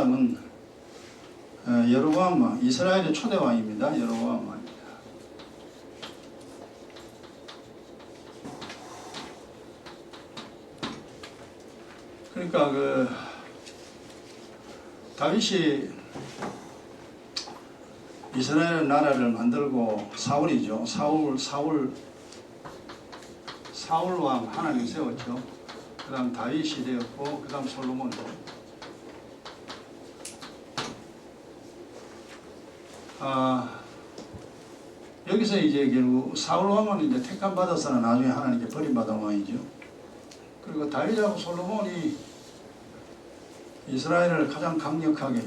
사람은 여로보암 왕, 이스라엘의 초대 왕입니다. 여로보암 왕입니다. 그러니까 다윗이 이스라엘 나라를 만들고 사울이죠. 사울 왕 하나님 세웠죠. 그 다음 다윗이 되었고 그 다음 솔로몬이죠. 여기서 이제 결국 사울 왕은 이제 택함 받아서는 나중에 하나님께 버림받은 왕이죠. 그리고 다윗하고 솔로몬이 이스라엘을 가장 강력하게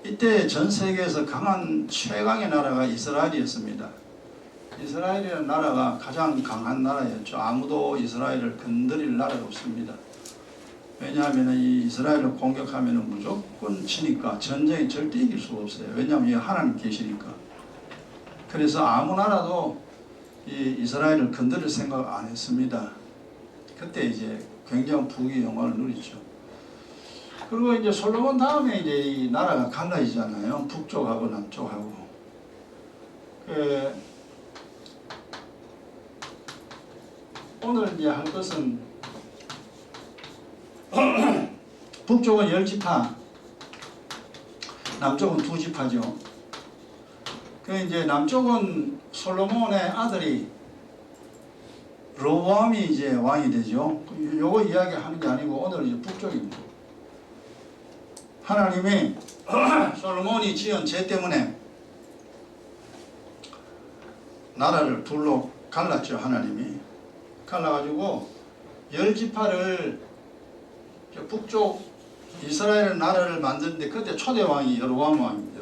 이때 전 세계에서 강한 최강의 나라가 이스라엘이었습니다. 이스라엘이라는 나라가 가장 강한 나라였죠. 아무도 이스라엘을 건드릴 나라가 없습니다. 왜냐하면 이 이스라엘을 공격하면 무조건 치니까 전쟁이 절대 이길 수가 없어요. 왜냐하면 하나님 계시니까. 그래서 아무 나라도 이 이스라엘을 건드릴 생각 안 했습니다. 그때 이제 굉장한 부귀 영화를 누리죠. 그리고 이제 솔로몬 다음에 이제 이 나라가 갈라지잖아요. 북쪽하고 남쪽하고. 오늘 이제 할 것은 북쪽은 10지파, 남쪽은 2지파죠. 이제 남쪽은 솔로몬의 아들이 르호보암이 이제 왕이 되죠. 요거 이야기하는 게 아니고 오늘 이제 북쪽입니다. 하나님이 솔로몬이 지은 죄 때문에 나라를 둘로 갈랐죠. 하나님이 갈라가지고 10지파를 북쪽 이스라엘 나라를 만드는데 그때 초대 왕이 여로보암 왕입니다.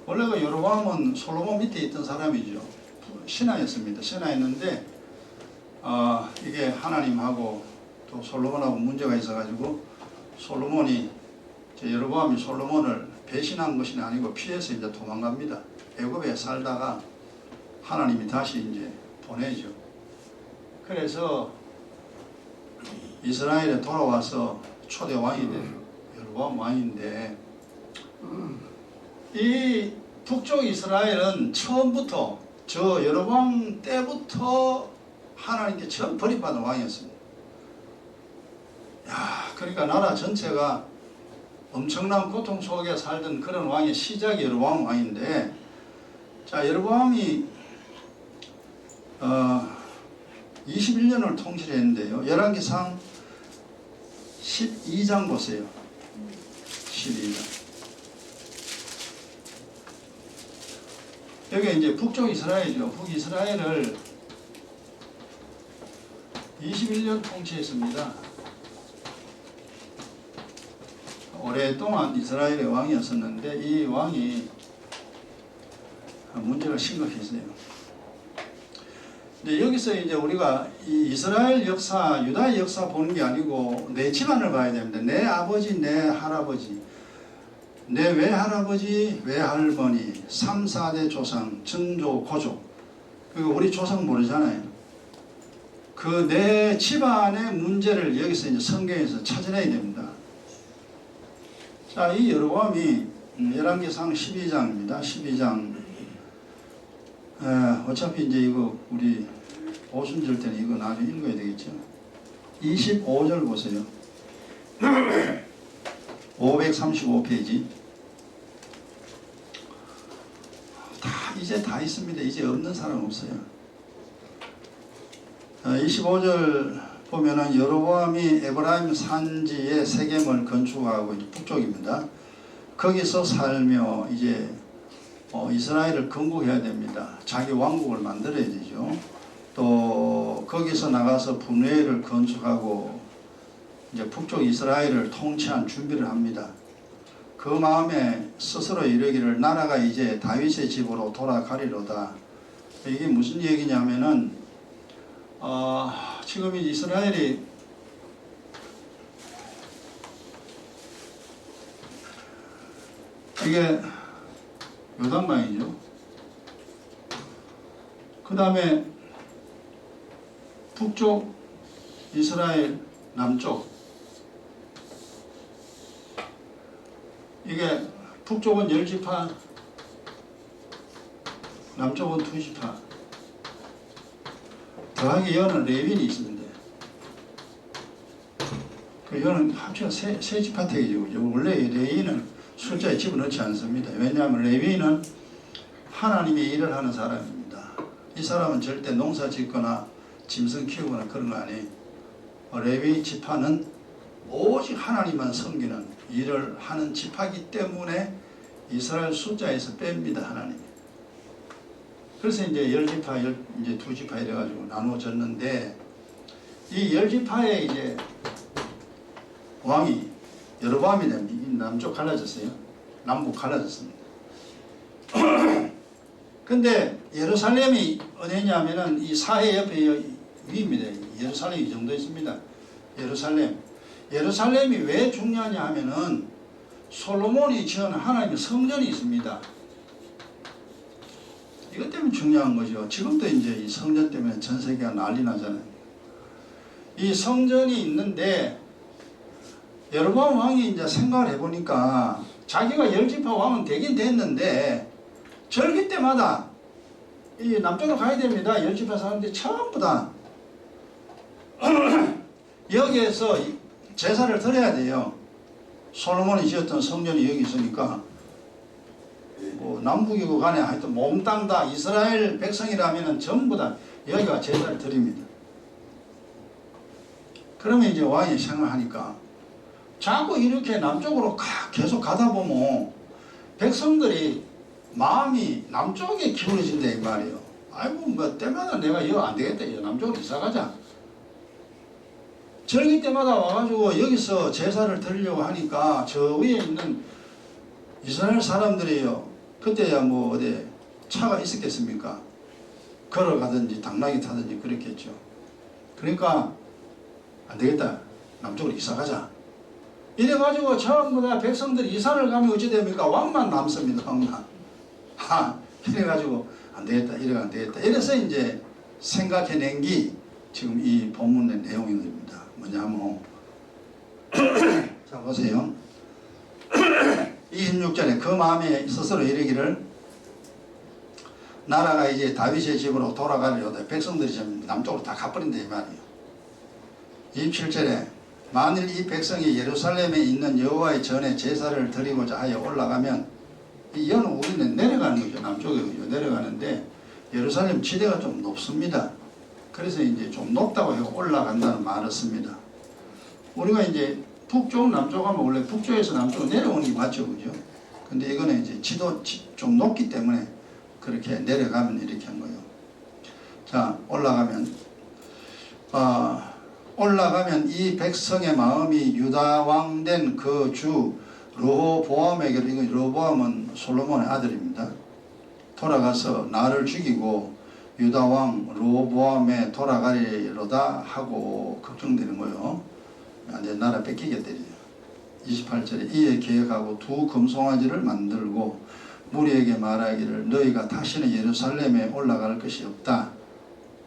원래 그 여로보암은 솔로몬 밑에 있던 사람이죠. 신하였습니다. 신하였는데 이게 하나님하고 또 솔로몬하고 문제가 있어가지고 여로보암이 솔로몬을 배신한 것이 아니고 피해서 이제 도망갑니다. 애굽에 살다가 하나님이 다시 이제 보내죠. 그래서 이스라엘에 돌아와서 초대 왕이 된 여로보암 왕인데 이 북쪽 이스라엘은 처음부터 저 여로보암 때부터 하나님께 처음 버림받은 왕이었습니다. 그러니까 나라 전체가 엄청난 고통 속에 살던 그런 왕의 시작이 여로보암 왕인데, 자, 여로보암이 21년을 통치를 했는데요. 열왕기상 12장 보세요. 12장. 여기 이제 북쪽 이스라엘이죠. 북이스라엘을 21년 통치했습니다. 오랫동안 이스라엘의 왕이었었는데 이 왕이 문제가 심각했어요. 근데 여기서 이제 우리가 이 이스라엘 역사, 유다의 역사 보는 게 아니고 내 집안을 봐야 됩니다. 내 아버지, 내 할아버지, 내 외할아버지, 외할머니, 3, 4대 조상, 증조, 고조. 그리고 우리 조상 모르잖아요. 그 내 집안의 문제를 여기서 이제 성경에서 찾아내야 됩니다. 자, 이 여로보암이 열왕기상 12장입니다. 12장. 어차피 이제 이거 우리 오순절 때는 이거 나중에 읽어야 되겠죠. 25절 보세요. 535페이지. 이제 다 있습니다. 이제 없는 사람 없어요. 25절 보면은 여로보암이 에브라임 산지에 세겜을 건축하고 이제 북쪽입니다. 거기서 살며 이제 이스라엘을 건국해야 됩니다. 자기 왕국을 만들어야 되죠. 또 거기서 나가서 분회를 건축하고 이제 북쪽 이스라엘을 통치한 준비를 합니다. 그 마음에 스스로 이르기를 나라가 이제 다윗의 집으로 돌아가리로다. 이게 무슨 얘기냐면은 지금 이스라엘이 이게 요단강이죠. 그 다음에 북쪽 이스라엘, 남쪽 이게 북쪽은 10지파, 남쪽은 2지파. 더하기 여는 레위인이 있습니다. 그 여는 합쳐서 세 지파택이죠. 원래 레위인은 숫자에 집어넣지 않습니다. 왜냐하면 레위인은 하나님의 일을 하는 사람입니다. 이 사람은 절대 농사 짓거나 짐승 키우거나 그런 거 아니에요. 레위 지파는 오직 하나님만 섬기는 일을 하는 지파이기 때문에 이스라엘 숫자에서 뺍니다, 하나님이. 그래서 이제 10지파, 이제 2지파 이래가지고 나누어졌는데, 이 10지파의 이제 왕이 여로보암이 됩니다. 남쪽 갈라졌어요. 남북 갈라졌습니다. 근데 예루살렘이 어디냐면은 이 사해 옆에 위입니다. 예루살렘이 이 정도 있습니다. 예루살렘이 왜 중요하냐 하면은 솔로몬이 지은 하나님의 성전이 있습니다. 이것 때문에 중요한 거죠. 지금도 이제 이 성전 때문에 전 세계가 난리 나잖아요. 이 성전이 있는데 여로보암 왕이 이제 생각을 해보니까 자기가 10지파 왕은 되긴 됐는데 절기 때마다 이 남쪽으로 가야 됩니다. 10지파 사람들이 전부 다 여기에서 제사를 드려야 돼요. 솔로몬이 지었던 성전이 여기 있으니까 뭐 남북이고 간에 하여튼 몽땅 다 이스라엘 백성이라면 전부 다 여기가 제사를 드립니다. 그러면 이제 왕이 생각하니까 자꾸 이렇게 남쪽으로 계속 가다 보면 백성들이 마음이 남쪽에 기울어진다 이 말이에요. 아이고 뭐 때마다 내가 이거 안 되겠다, 이거 남쪽으로 이사 가자. 절기 때마다 와가지고 여기서 제사를 드리려고 하니까 저 위에 있는 이스라엘 사람들이요, 그때야 뭐 어디 차가 있었겠습니까? 걸어가든지 당나귀 타든지 그랬겠죠. 그러니까 안 되겠다, 남쪽으로 이사 가자. 이래가지고 전부 다 백성들이 이사를 가면 어찌 됩니까? 왕만 남습니다, 왕만. 이래가지고 안 되겠다, 이래가 안 되겠다. 이래서 이제 생각해낸 게 지금 이 본문의 내용입니다. 뭐냐면 자 보세요. 26절에 그 마음에 스스로 이르기를 나라가 이제 다윗의 집으로 돌아가려다 백성들이 지금 남쪽으로 다 가버린다 이 말이에요. 27절에 만일 이 백성이 예루살렘에 있는 여호와의 전에 제사를 드리고자 하여 올라가면, 이 여는 우리는 내려가는 거죠. 남쪽에 내려가는데 예루살렘 지대가 좀 높습니다. 그래서 이제 좀 높다고 해서 올라간다는 말을 씁니다. 우리가 이제 북쪽 남쪽 하면 원래 북쪽에서 남쪽으로 내려오는 게 맞죠, 그죠? 근데 이거는 이제 지도 좀 높기 때문에 그렇게 내려가면 이렇게 한 거예요. 자, 올라가면 이 백성의 마음이 유다 왕 된 그 주 르호보암에게로, 이거 르호보암은 솔로몬의 아들입니다. 돌아가서 나를 죽이고 유다 왕 르호보암에 돌아가리로다 하고 걱정되는 거예요. 내 나라 뺏기겠다. 28절에 이에 계획하고 두 금송아지를 만들고 무리에게 말하기를 너희가 다시는 예루살렘에 올라갈 것이 없다.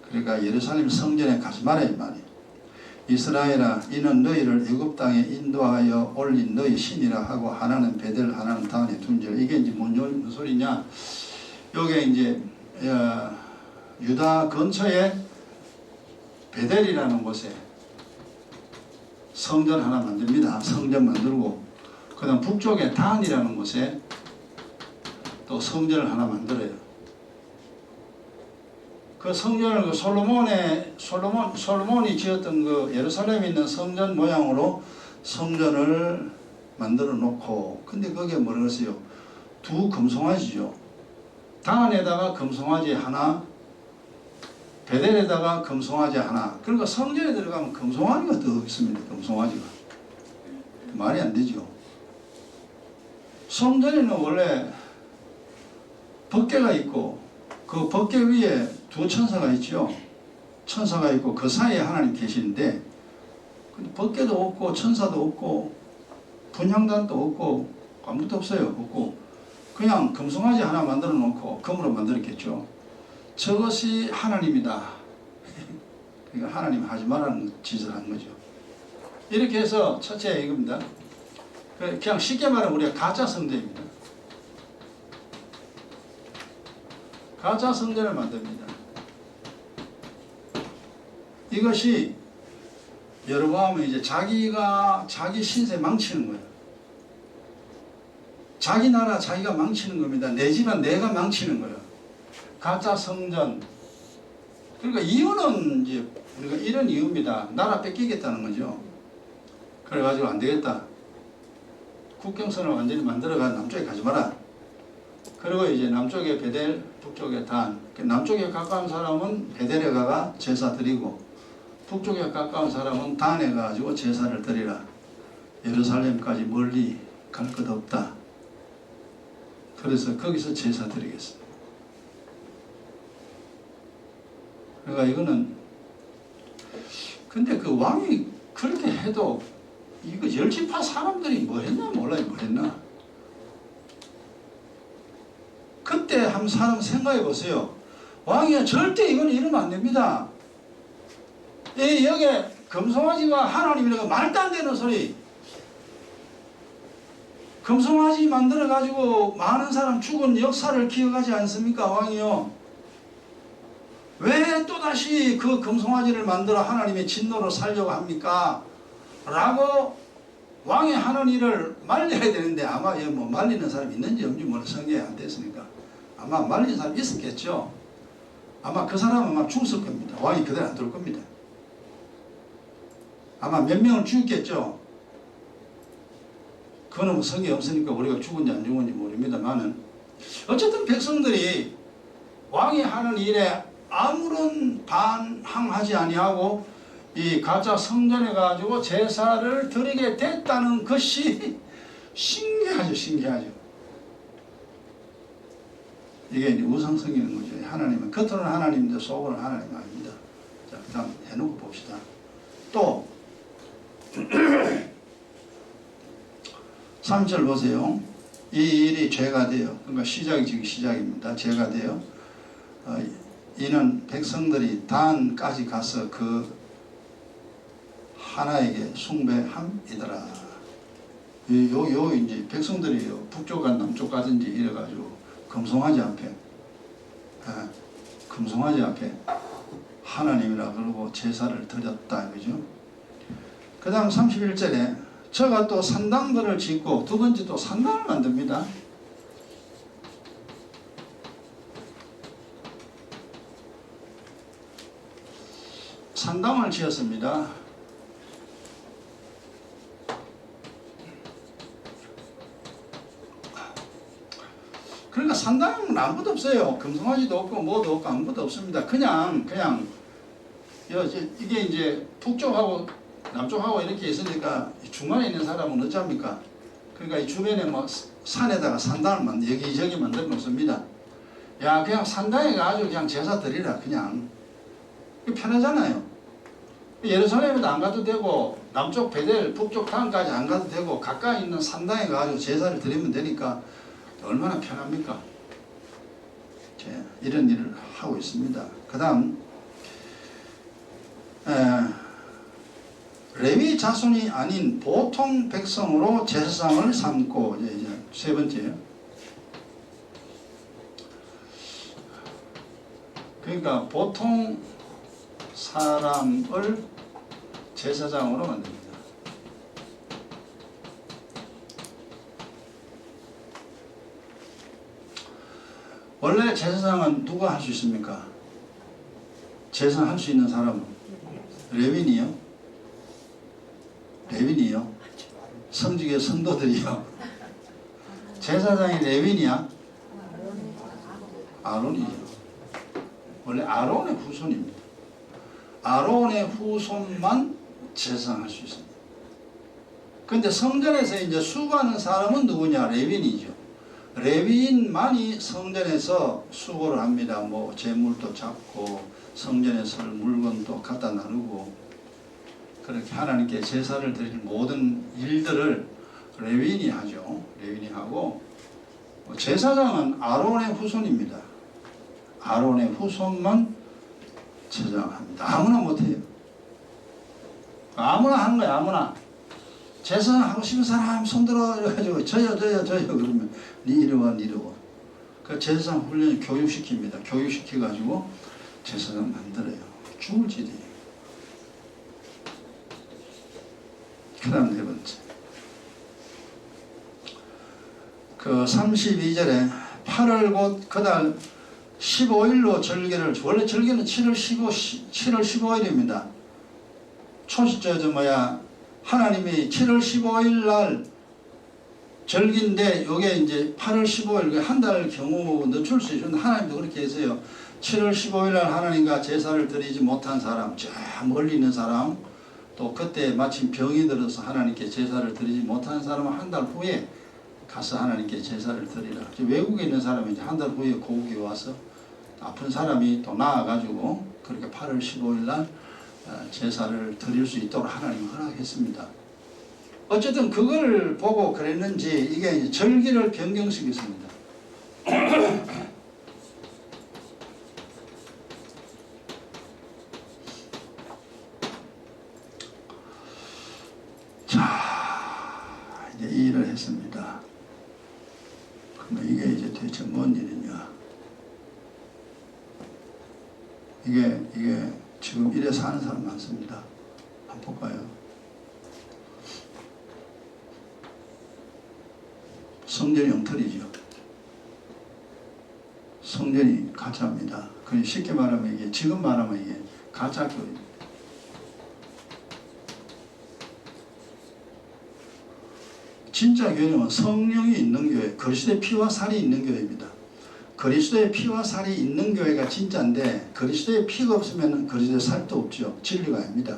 그러니까 예루살렘 성전에 가지 마라 이 말이에요. 이스라엘아, 이는 너희를 애굽 땅에 인도하여 올린 너희 신이라 하고 하나는 베델 하나는 다은에 둔지라. 이게 이제 뭔 소리냐? 요게 이제 유다 근처에 베델이라는 곳에 성전 하나 만듭니다. 성전 만들고 그 다음 북쪽에 단이라는 곳에 또 성전을 하나 만들어요. 그 성전을 솔로몬이 지었던 그 예루살렘에 있는 성전 모양으로 성전을 만들어 놓고, 근데 거기에 뭐라 그랬어요? 두 금송아지죠. 단에다가 금송아지 하나, 베델에다가 금송아지 하나. 그러니까 성전에 들어가면 금송아지가 더 있습니다. 금송아지가 말이 안 되죠. 성전에는 원래 법궤가 있고 그 법궤 위에 두 천사가 있죠. 천사가 있고 그 사이에 하나님 계시는데 법궤도 없고 천사도 없고 분향단도 없고 아무것도 없어요. 없고 그냥 금송아지 하나 만들어 놓고 금으로 만들었겠죠. 저것이 하나님이다. 그러니까 하나님 하지 말라는 짓을 한 거죠. 이렇게 해서 첫째 이겁니다. 그냥 쉽게 말하면 우리가 가짜 성전입니다. 가짜 성전을 만듭니다. 이것이 여러분 이제 자기 신세 망치는 거예요. 자기 나라 자기가 망치는 겁니다. 내 집안 내가 망치는 거예요. 가짜 성전. 그러니까 이유는 이제 우리가 이런 이유입니다. 나라 뺏기겠다는 거죠. 그래가지고 안 되겠다. 국경선을 완전히 만들어가 남쪽에 가지 마라. 그리고 이제 남쪽에 베델, 북쪽에 단. 남쪽에 가까운 사람은 베델에 가가 제사 드리고, 북쪽에 가까운 사람은 단에 가지고 제사를 드리라. 예루살렘까지 멀리 갈 것 없다. 그래서 거기서 제사 드리겠습니다. 그러니까 이거는, 근데 그 왕이 그렇게 해도 이거 열지파 사람들이 뭐 했나 몰라요. 뭐 했나. 그때 한 사람 생각해 보세요. 왕이 절대 이건 이러면 안 됩니다. 여기 금송아지가 하나님이라고 말도 안 되는 소리. 금송아지 만들어 가지고 많은 사람 죽은 역사를 기억하지 않습니까? 왕이요. 왜 또다시 그 금송아지를 만들어 하나님의 진노로 살려고 합니까? 라고 왕이 하는 일을 말려야 되는데, 아마 뭐 말리는 사람이 있는지 없는지 모르 성경에 안 됐으니까 아마 말리는 사람이 있었겠죠. 아마 그 사람은 아마 죽었을 겁니다. 왕이 그대로 안 들을 겁니다. 아마 몇 명을 죽였겠죠. 그거는 뭐 성경에 없으니까 우리가 죽은지 안 죽은지 모릅니다만은, 어쨌든 백성들이 왕이 하는 일에 아무런 반항하지 아니하고 이 가짜 성전에 가지고 제사를 드리게 됐다는 것이 신기하죠. 신기하죠. 이게 이제 우상성이는 거죠. 하나님은 겉으로는 하나님인데 속으로는 하나님 아닙니다. 자, 그 다음 해놓고 봅시다. 또 3절 보세요. 이 일이 죄가 되어, 그러니까 시작이 지금 시작입니다. 죄가 되어 이는 백성들이 단까지 가서 그 하나에게 숭배함이더라. 요 이제 백성들이 북쪽 간 남쪽 가든지 이래가지고 금송아지 앞에 금송아지 앞에 하나님이라 그러고 제사를 드렸다. 그죠? 그 다음 31절에 저가 또 산당들을 짓고, 두 번째 또 산당을 만듭니다. 산당을 지었습니다. 그러니까 산당은 아무것도 없어요. 금송아지도 없고 뭐도 없고 아무것도 없습니다. 그냥 이게 이제 북쪽하고 남쪽하고 이렇게 있으니까 중간에 있는 사람은 어쩝니까? 그러니까 이 주변에 뭐 산에다가 산당을 여기저기 만들어 놓습니다. 야, 그냥 산당에 가지고 그냥 제사 드리라. 그냥 편하잖아요. 예루살렘에도 안 가도 되고, 남쪽 베델, 북쪽 단까지 안 가도 되고, 가까이 있는 산당에 가지고 제사를 드리면 되니까 얼마나 편합니까? 이런 일을 하고 있습니다. 그 다음 레위 자손이 아닌 보통 백성으로 제사장을 삼고, 이제 세 번째요. 그러니까 보통 사람을 제사장으로 만듭니다. 원래 제사장은 누가 할 수 있습니까? 제사 할 수 있는 사람은 레위인이요? 레위인이요? 성직의 성도들이요? 제사장이 레위인이야? 아론이요. 원래 아론의 후손입니다. 아론의 후손만 제사장할 수 있습니다. 그런데 성전에서 이제 수고하는 사람은 누구냐? 레위인이죠. 레위인만이 성전에서 수고를 합니다. 뭐 재물도 잡고 성전에서 물건도 갖다 나누고, 그렇게 하나님께 제사를 드릴 모든 일들을 레위인이 하죠. 레위인이 하고, 제사장은 아론의 후손입니다. 아론의 후손만 제사장합니다. 아무나 못해요. 아무나 하는 거예요. 아무나. 제사장 하고 싶은 사람 손들어 이래가지고 저요 그러면 니 이리 와. 그 제사장 훈련을 교육시킵니다. 교육시켜가지고 제사장 만들어요. 죽을 지리. 그 다음 네 번째. 그 32절에 8월 곧 그달 15일로 절기를, 원래 절기는 7월 15일입니다. 하나님이 7월 15일 날 절기인데, 요게 이제 8월 15일, 한 달 경우 늦출 수 있는데, 하나님도 그렇게 했어요. 7월 15일 날 하나님과 제사를 드리지 못한 사람, 저 멀리 있는 사람, 또 그때 마침 병이 들어서 하나님께 제사를 드리지 못한 사람은 한 달 후에 가서 하나님께 제사를 드리라. 외국에 있는 사람이 이제 한 달 후에 고국에 와서 아픈 사람이 또 나아가지고 그렇게 8월 15일 날 제사를 드릴 수 있도록 하나님은 허락했습니다. 어쨌든 그걸 보고 그랬는지 이게 이제 절기를 변경시켰습니다. 자, 이제 이 일을 했습니다. 그러면 이게 이제 대체 뭔 일이냐? 이게 지금 이래 사는 사람 많습니다. 한번 볼까요? 성전이 엉터리죠. 성전이 가짜입니다. 그냥 쉽게 말하면 이게, 지금 말하면 이게 가짜 교회입니다. 진짜 교회는 성령이 있는 교회, 그리스도의 피와 살이 있는 교회입니다. 그리스도의 피와 살이 있는 교회가 진짜인데, 그리스도의 피가 없으면 그리스도의 살도 없죠. 진리가 아닙니다.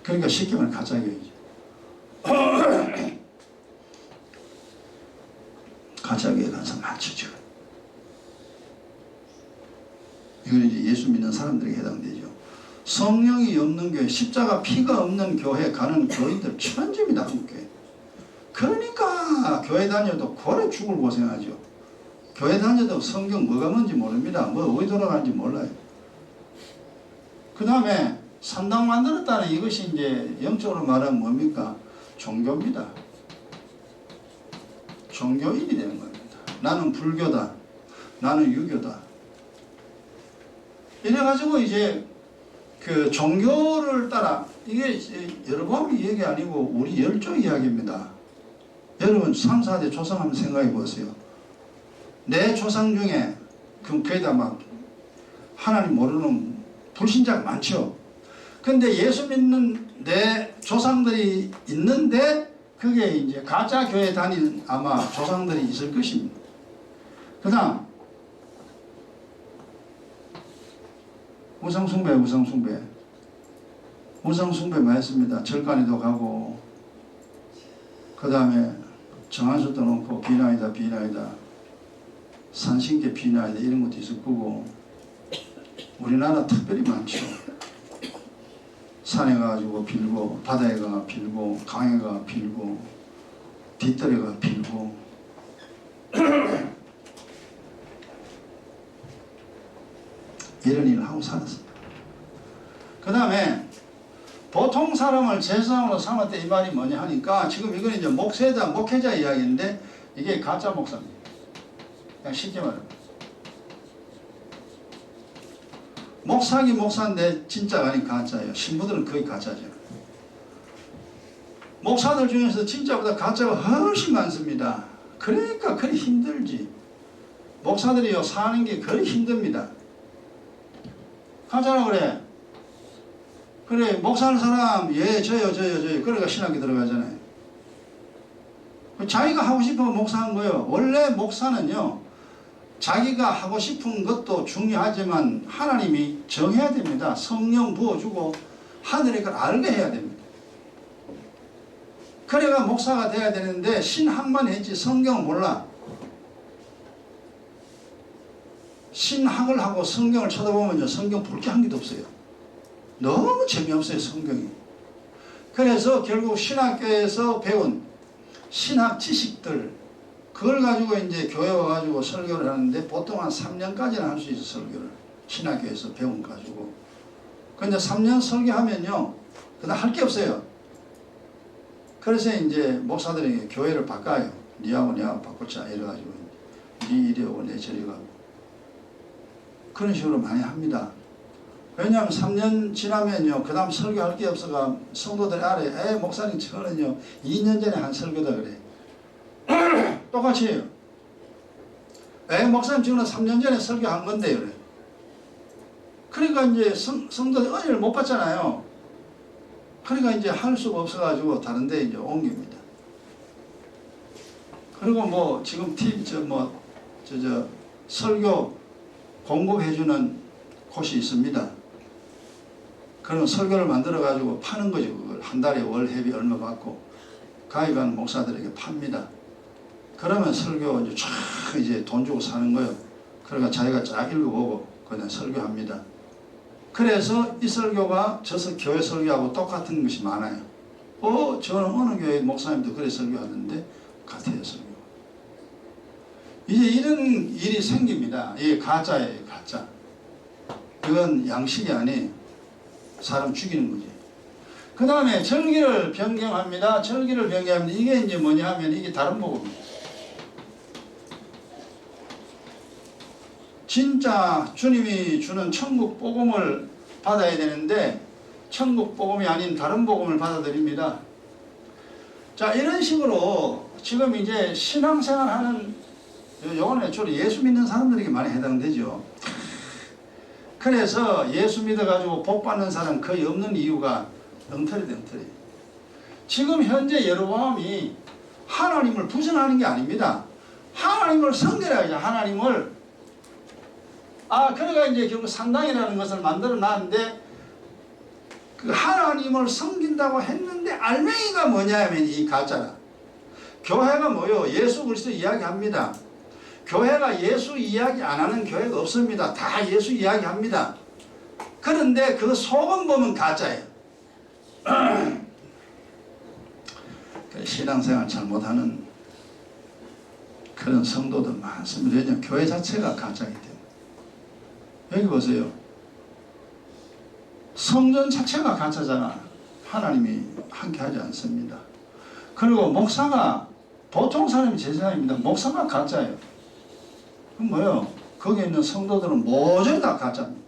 그러니까 쉽게 말하면 가짜 교회죠. 가짜 교회 간 사람 많죠, 지금. 이건 이제 예수 믿는 사람들에게 해당되죠. 성령이 없는 교회, 십자가 피가 없는 교회 가는 교인들 천지입니다, 한국 교회. 그러니까 교회 다녀도 고래 죽을 고생하죠. 교회 다녀도 성경 뭐가 뭔지 모릅니다. 뭐 어디 돌아가는지 몰라요. 그 다음에 산당 만들었다는 이것이 이제 영적으로 말하면 뭡니까? 종교입니다. 종교인이 되는 겁니다. 나는 불교다. 나는 유교다. 이래가지고 이제 그 종교를 따라, 이게 여러분 얘기 아니고 우리 열조 이야기입니다. 여러분 3, 4대 조상 한번 생각해 보세요. 내 조상 중에 거기다 막 하나님 모르는 불신자가 많죠. 근데 예수 믿는 내 조상들이 있는데 그게 이제 가짜 교회 다니는 아마 조상들이 있을 것입니다. 그 다음 우상숭배 많이 했습니다. 절간에도 가고, 그 다음에 정한수도 놓고 비나이다 산신계 비나이다 이런 것도 있을 거고, 우리나라 특별히 많죠. 산에 가가지고 빌고, 바다에 가 빌고, 강에 가 빌고, 뒷뜰에 가 빌고. 이런 일을 하고 살았습니다. 그 다음에 보통 사람을 제사장으로 삼았다 이 말이 뭐냐 하니까, 지금 이건 이제 목회자 이야기인데 이게 가짜 목사입니다. 그냥 쉽게 말하면 목사긴 목사인데 진짜가 아닌 가짜예요. 신부들은 거의 가짜죠. 목사들 중에서 진짜보다 가짜가 훨씬 많습니다. 그러니까 그리 힘들지. 목사들이요 사는 게 그리 힘듭니다. 가짜라 그래 목사하는 사람 저요 그러니까 신학교 들어가잖아요. 자기가 하고 싶으면 목사한 거예요. 원래 목사는요 자기가 하고 싶은 것도 중요하지만 하나님이 정해야 됩니다. 성령 부어주고 하늘의 걸 알게 해야 됩니다. 그래가 목사가 돼야 되는데 신학만 했지 성경은 몰라. 신학을 하고 성경을 쳐다보면요 성경 볼 게 한 개도 없어요. 너무 재미없어요 성경이. 그래서 결국 신학교에서 배운 신학 지식들 그걸 가지고 이제 교회 와가지고 설교를 하는데 보통 한 3년까지는 할 수 있어. 설교를 신학교에서 배운 가지고. 근데 3년 설교하면요 그다음 할 게 없어요. 그래서 이제 목사들에게 교회를 바꿔요. 니하고 내하고 바꾸자 이래가지고 니 이리 오고 내 저리 가고 그런 식으로 많이 합니다. 왜냐하면 3년 지나면요 그 다음 설교할 게 없어가 성도들이 알아요. 목사님 저거는요 2년 전에 한 설교다 그래. 똑같이 해요. 목사님 저거는 3년 전에 설교한 건데 그래. 그러니까 이제 성도들이 은혜를 못 받잖아요. 그러니까 이제 할 수가 없어가지고 다른 데 이제 옮깁니다. 그리고 뭐 지금 설교 공급해주는 곳이 있습니다. 그런 설교를 만들어가지고 파는 거죠. 그걸 한 달에 월회비 얼마 받고 가입하는 목사들에게 팝니다. 그러면 설교 이제 돈 주고 사는 거예요. 그러니까 자기가 쫙 읽어보고 그냥 설교합니다. 그래서 이 설교가 교회 설교하고 똑같은 것이 많아요. 저는 어느 교회 목사님도 그래 설교하는데 같아요 설교. 이제 이런 일이 생깁니다. 이게 가짜예요 가짜. 이건 양식이 아니에요. 사람 죽이는 거지. 그 다음에 절기를 변경합니다. 절기를 변경합니다. 이게 이제 뭐냐 하면 이게 다른 복음입니다. 진짜 주님이 주는 천국 복음을 받아야 되는데 천국 복음이 아닌 다른 복음을 받아들입니다. 자, 이런 식으로 지금 이제 신앙생활 하는 요거는 주로 예수 믿는 사람들에게 많이 해당되죠. 그래서 예수 믿어가지고 복 받는 사람 거의 없는 이유가 엉터리. 지금 현재 여로보암이 하나님을 부정하는 게 아닙니다. 하나님을 섬겨야죠. 하나님을. 그래가 이제 결국 산당이라는 것을 만들어 놨는데 그 하나님을 섬긴다고 했는데 알맹이가 뭐냐면 이 가짜라. 교회가 뭐요? 예수 그리스도 이야기합니다. 교회가 예수 이야기 안 하는 교회가 없습니다. 다 예수 이야기합니다. 그런데 그 속은 보면 가짜예요. 신앙생활 잘못하는 그런 성도들 많습니다. 왜냐하면 교회 자체가 가짜이기 때문에. 여기 보세요. 성전 자체가 가짜잖아. 하나님이 함께하지 않습니다. 그리고 목사가 보통 사람이 제사장입니다. 목사가 가짜예요. 그럼 뭐예요? 거기에 있는 성도들은 모두 다 가짜입니다.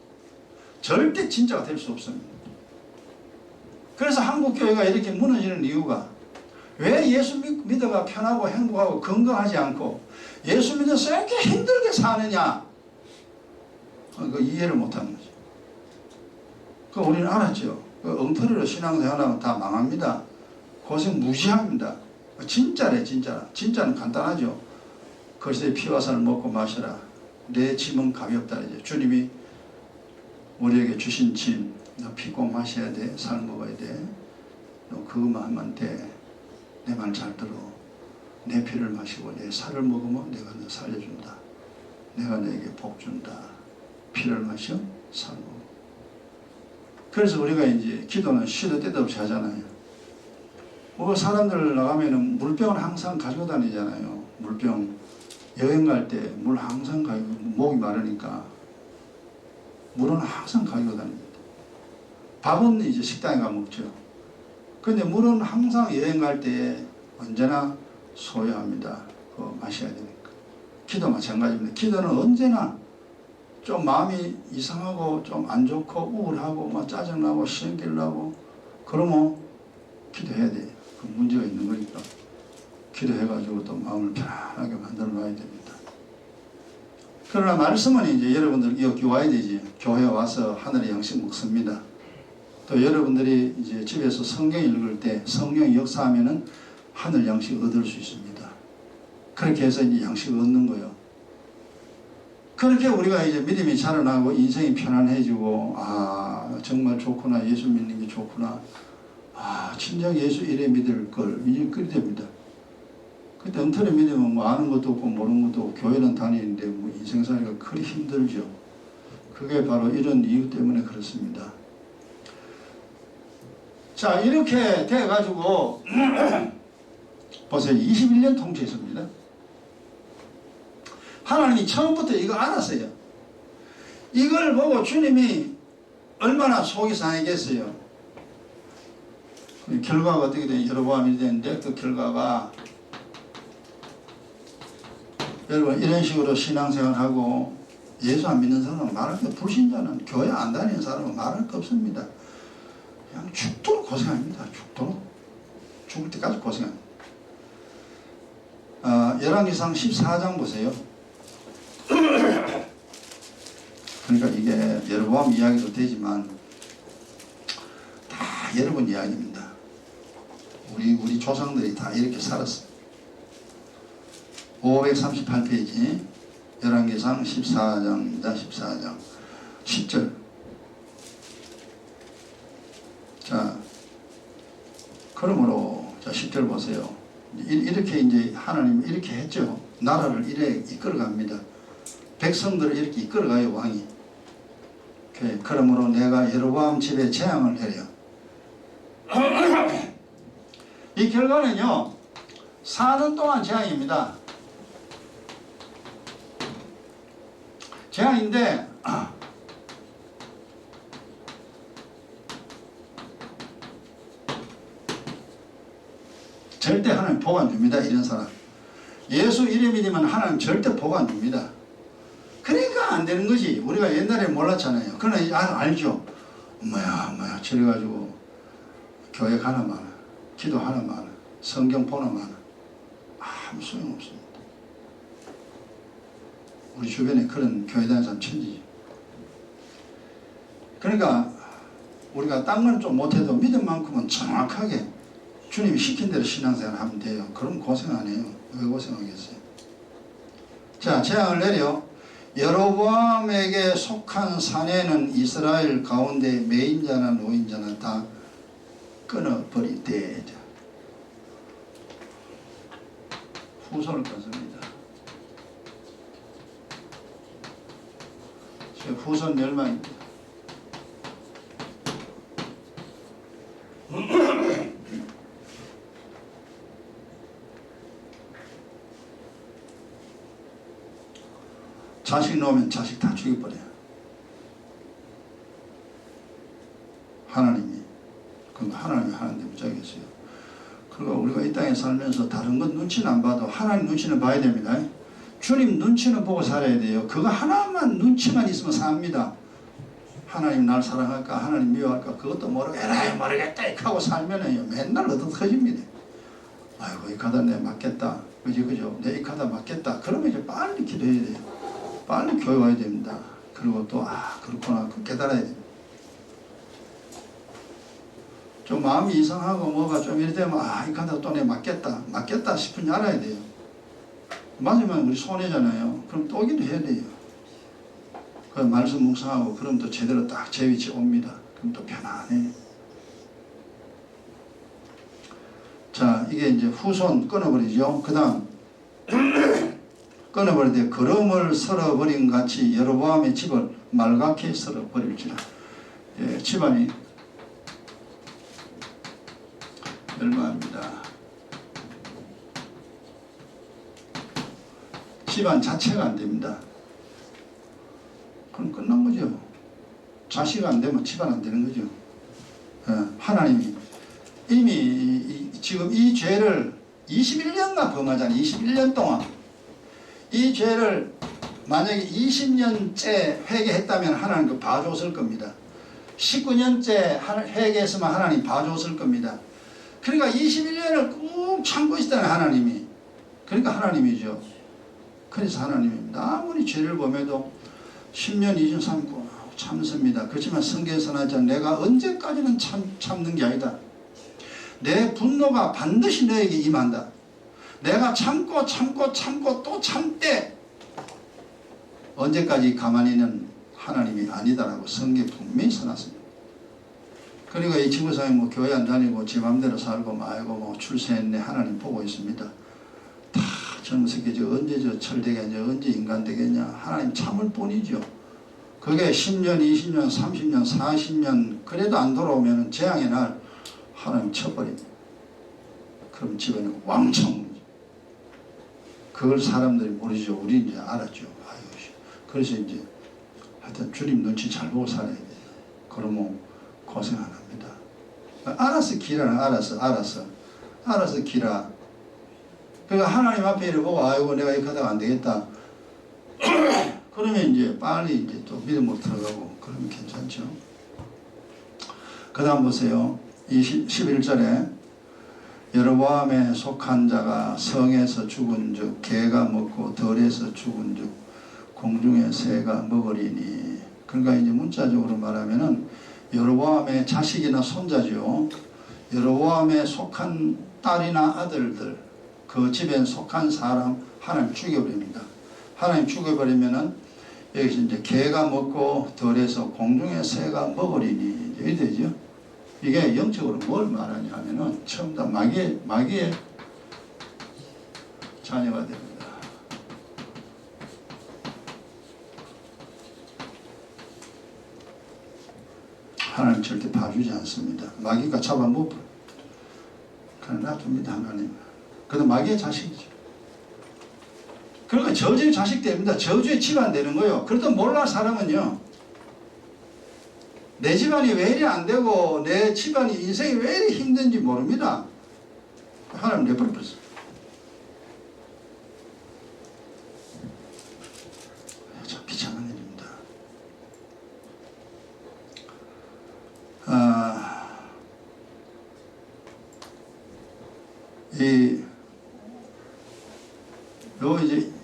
절대 진짜가 될 수 없습니다. 그래서 한국교회가 이렇게 무너지는 이유가 왜 예수 믿어가 편하고 행복하고 건강하지 않고 예수 믿어서 이렇게 힘들게 사느냐? 그 이해를 못하는 거죠. 그 우리는 알았죠. 그 엉터리로 신앙생활하면 다 망합니다. 고생 무지합니다. 진짜래 진짜라. 진짜는 간단하죠. 그리스도의 피와 살을 먹고 마셔라. 내 짐은 가볍다. 이제 주님이 우리에게 주신 짐, 너 피 꼭 마셔야 돼. 살 먹어야 돼. 너 그것만 하면 돼. 내 말 잘 들어. 내 피를 마시고 내 살을 먹으면 내가 너 살려준다. 내가 너에게 복 준다. 피를 마셔, 살 먹어. 그래서 우리가 이제 기도는 시도 때도 없이 하잖아요. 뭐 사람들 나가면은 물병을 항상 가지고 다니잖아요. 물병. 여행 갈 때 물 항상 가지고, 목이 마르니까 물은 항상 가지고 다닙니다. 밥은 이제 식당에 가 먹죠. 근데 물은 항상 여행 갈 때 언제나 소요합니다. 그거 마셔야 되니까. 기도 마찬가지입니다. 기도는 언제나 좀 마음이 이상하고 좀 안 좋고 우울하고 막 짜증나고 시험길 나고 그러면 기도해야 돼요. 그 문제가 있는 거니까. 기도해가지고 또 마음을 편안하게 만들어 놔야 됩니다. 그러나 말씀은 이제 여러분들 여기 와야 되지. 교회 와서 하늘의 양식 먹습니다. 또 여러분들이 이제 집에서 성경 읽을 때 성령이 역사하면은 하늘 양식 얻을 수 있습니다. 그렇게 해서 이제 양식을 얻는 거예요. 그렇게 우리가 이제 믿음이 자라나고 인생이 편안해지고 정말 좋구나. 예수 믿는 게 좋구나. 진정 예수 이래 믿을 걸 그리 됩니다. 그때 엉터리 믿으면 뭐 아는 것도 없고 모르는 것도 없고 교회는 다니는데 뭐 인생살이가 그리 힘들죠. 그게 바로 이런 이유 때문에 그렇습니다. 자, 이렇게 돼가지고 보세요. 21년 통치했습니다. 하나님이 처음부터 이거 알았어요. 이걸 보고 주님이 얼마나 속이 상하겠어요. 그 결과가 어떻게 되냐, 여로보암이 되는데 그 결과가 여러분 이런 식으로 신앙생활하고 예수 안 믿는 사람은 말할 게, 불신자는 교회 안 다니는 사람은 말할 거 없습니다. 그냥 죽도록 고생합니다. 죽도록. 죽을 때까지 고생합니다. 열왕기상 14장 보세요. 그러니까 이게 여로보암 이야기도 되지만 다 여러분 이야기입니다. 우리 조상들이 다 이렇게 살았어요. 538페이지 열왕기상 14장입니다. 14장 10절. 자, 그러므로 자 10절 보세요. 이렇게 이제 하나님 이렇게 했죠. 나라를 이렇게 이끌어갑니다. 백성들을 이렇게 이끌어가요, 왕이. 그러므로 내가 여로보암 집에 재앙을 내려. 이 결과는요, 4년 동안 재앙입니다. 재앙인데 절대 하나님 복 안 줍니다. 이런 사람 예수 이름 믿으면 하나님 절대 복 안 줍니다. 그러니까 안 되는 거지. 우리가 옛날에 몰랐잖아요. 그러나 알죠. 뭐야 저래가지고 교회 가나 마나, 기도 하나 마나, 성경 보나 마나 아무 소용없습니다. 우리 주변에 그런 교회 다니는 사람 천지지. 그러니까 우리가 딴 건 좀 못해도 믿음만큼은 정확하게 주님이 시킨 대로 신앙생활 하면 돼요. 그럼 고생 안 해요. 왜 고생하겠어요? 자, 재앙을 내려 여로보암에게 속한 사내는 이스라엘 가운데 매임자나 노인자나 다 끊어버리되. 후손을 끊습니다. 후손 멸망입니다. 자식 놓으면 자식 다 죽여버려요. 하나님이. 그럼 하나님이 하는데 무작위겠어요. 그리고 우리가 이 땅에 살면서 다른 건 눈치는 안 봐도 하나님 눈치는 봐야 됩니다. 주님 눈치는 보고 살아야 돼요. 그거 하나만 눈치만 있으면 삽니다. 하나님 날 사랑할까, 하나님 미워할까, 그것도 에라이 모르겠다 하고 살면은요 맨날 얻어터집니다. 아이고 이 카드 내 맞겠다, 그죠? 내 이 카드 맞겠다. 그러면 이제 빨리 기도해야 돼요. 빨리 교회 와야 됩니다. 그리고 또 그렇구나 그 깨달아야 됩니다. 좀 마음이 이상하고 뭐가 좀 이래 되면 이 카드 또 내 맞겠다 싶은지 알아야 돼요. 맞으면 우리 손해잖아요. 그럼 또 기도해야 돼요. 그 말씀 묵상하고 그럼 또 제대로 딱 제 위치에 옵니다. 그럼 또 편안해. 자, 이게 이제 후손 끊어버리죠. 그 다음 끊어버리되 거름을 썰어버린 같이 여로보암의 집을 말갛게 썰어버릴지라. 예, 집안이 멸망합니다. 집안 자체가 안 됩니다. 그럼 끝난 거죠. 자식 안 되면 집안 안 되는 거죠. 하나님이 이미 지금 이 죄를 21년간 범하잖아요. 21년 동안 이 죄를 만약에 20년째 회개했다면 하나님 그 봐줬을 겁니다. 19년째 회개했으면 하나님 봐줬을 겁니다. 그러니까 21년을 꾹 참고 있다는 하나님이. 그러니까 하나님이죠. 그래서 하나님입니다. 아무리 죄를 범해도 10년, 20년 참고 참습니다. 그렇지만 성경에서 나왔잖아. 내가 언제까지는 참는 게 아니다. 내 분노가 반드시 너에게 임한다. 내가 참고 또 참되 언제까지 가만히는 하나님이 아니다라고 성경에 분명히 써놨습니다. 그리고 이 지구상에 뭐 교회 안 다니고 지 맘대로 살고 뭐 출세했네 하나님 보고 있습니다. 다 젊은 새끼 언제 철되겠냐, 언제 인간 되겠냐. 하나님 참을 뿐이죠. 그게 10년, 20년, 30년, 40년 그래도 안 돌아오면 재앙의 날 하나님 쳐버립니다. 그럼 집안이 왕청. 그걸 사람들이 모르죠. 우리 이제 알았죠. 그래서 이제 하여튼 주님 눈치 잘 보고 살아야 돼요. 그러면 고생 안 합니다. 알아서 기라는 알아서 기라. 그러니까 하나님 앞에 이를 보고 아이고 내가 이렇게 하다가 안 되겠다. 그러면 이제 빨리 이제 또 믿음으로 들어가고 그러면 괜찮죠. 그 다음 보세요. 11절에 여로보암에 속한 자가 성에서 죽은 즉 개가 먹고 들에서 죽은 즉 공중의 새가 먹으리니. 그러니까 이제 문자적으로 말하면은 여로보암의 자식이나 손자죠. 여로보암에 속한 딸이나 아들들, 그 집에 속한 사람 하나님 죽여버립니다. 하나님 죽여버리면은 여기서 이제 개가 먹고 들에서 공중의 새가 먹으리니 이렇게 되죠. 이게 영적으로 뭘 말하냐 하면은 처음 다 마귀의 자녀가 됩니다. 하나님 절대 봐주지 않습니다. 마귀가 잡아먹고 그냥 놔둡니다. 하나님. 그건 마귀의 자식이죠. 그러니까 저주의 자식 됩니다. 저주의 집안 되는 거예요. 그래도 몰라 사람은요. 내 집안이 왜 이리 안 되고 내 집안이 인생이 왜 이리 힘든지 모릅니다. 하나님 내버려버렸어요. 참 비참한 일입니다.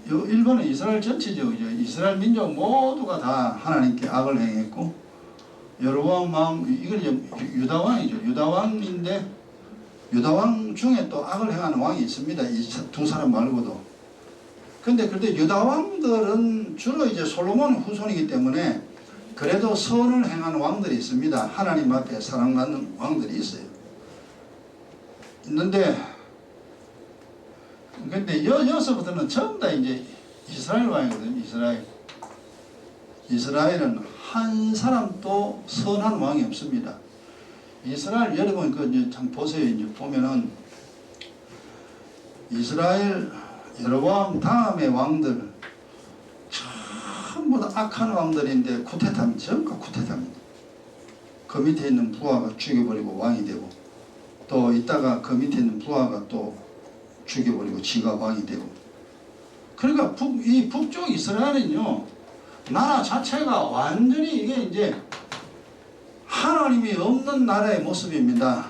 일본은 이스라엘 전체죠. 이스라엘 민족 모두가 다 하나님께 악을 행했고, 여로보암 왕, 이건 이제 유다왕이죠. 유다왕인데, 유다왕 중에 또 악을 행하는 왕이 있습니다. 이 두 사람 말고도. 근데 유다왕들은 주로 이제 솔로몬 후손이기 때문에 그래도 선을 행하는 왕들이 있습니다. 하나님 앞에 사랑받는 왕들이 있어요. 있는데, 근데 여기서부터는 전부 다 이제 이스라엘 왕이거든요. 이스라엘은 한 사람도 선한 왕이 없습니다. 이스라엘 여러분 이제 참 보세요. 이제 보면은 이스라엘 여로보암 다음의 왕들 전부 다 악한 왕들인데 쿠데타입니다. 전부 쿠데타입니다. 그 밑에 있는 부하가 죽여버리고 왕이 되고, 또 있다가 그 밑에 있는 부하가 또 죽여버리고 지가 왕이 되고. 그러니까 이 북쪽 이스라엘은요, 나라 자체가 완전히 이게 이제 하나님이 없는 나라의 모습입니다.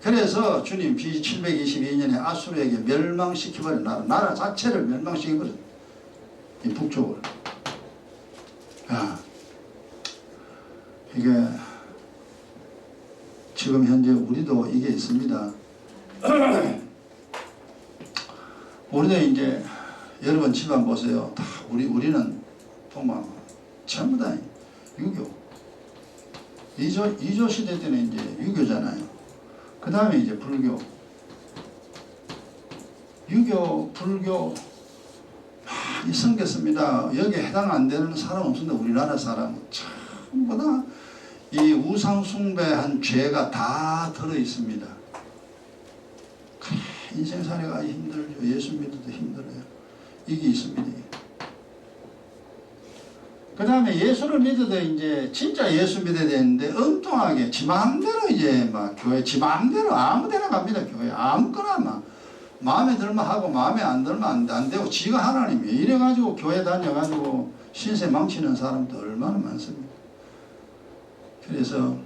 그래서 주님 B722년에 아수르에게 멸망시켜버린 나라 자체를 멸망시켜버린 이 북쪽을. 이게 지금 현재 우리도 이게 있습니다. 우리도 이제 여러분 집안 보세요. 다 우리는 보면 전부 다 유교. 이조 시대 때는 이제 유교잖아요. 그 다음에 이제 불교. 유교, 불교 많이 생겼습니다. 여기에 해당 안 되는 사람 없습니다. 우리나라 사람은 전부 다 이 우상 숭배한 죄가 다 들어 있습니다. 인생살이가 힘들죠. 예수 믿어도 힘들어요. 이게 있습니다. 그 다음에 예수를 믿어도 이제 진짜 예수 믿어야 되는데 엉뚱하게 지 마음대로 이제 막 교회 지 마음대로 아무데나 갑니다. 교회 아무거나 막 마음에 들면 하고 마음에 안 들면 안 되고 지가 하나님이에요. 이래가지고 교회 다녀가지고 신세 망치는 사람도 얼마나 많습니다. 그래서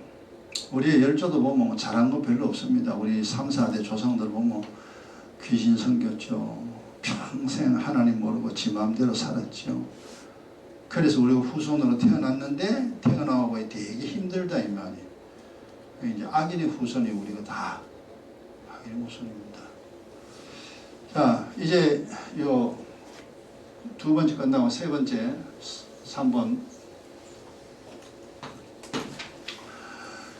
우리의 열조도 보면 잘한 거 별로 없습니다. 우리 3, 4대 조상들 보면 귀신 섬겼죠. 평생 하나님 모르고 지 마음대로 살았죠. 그래서 우리가 후손으로 태어났는데 태어나고 되게 힘들다 이 말이에요. 이제 악인의 후손이 우리가 다 악인의 후손입니다. 자, 이제 요 두 번째 끝나고 세 번째 3번.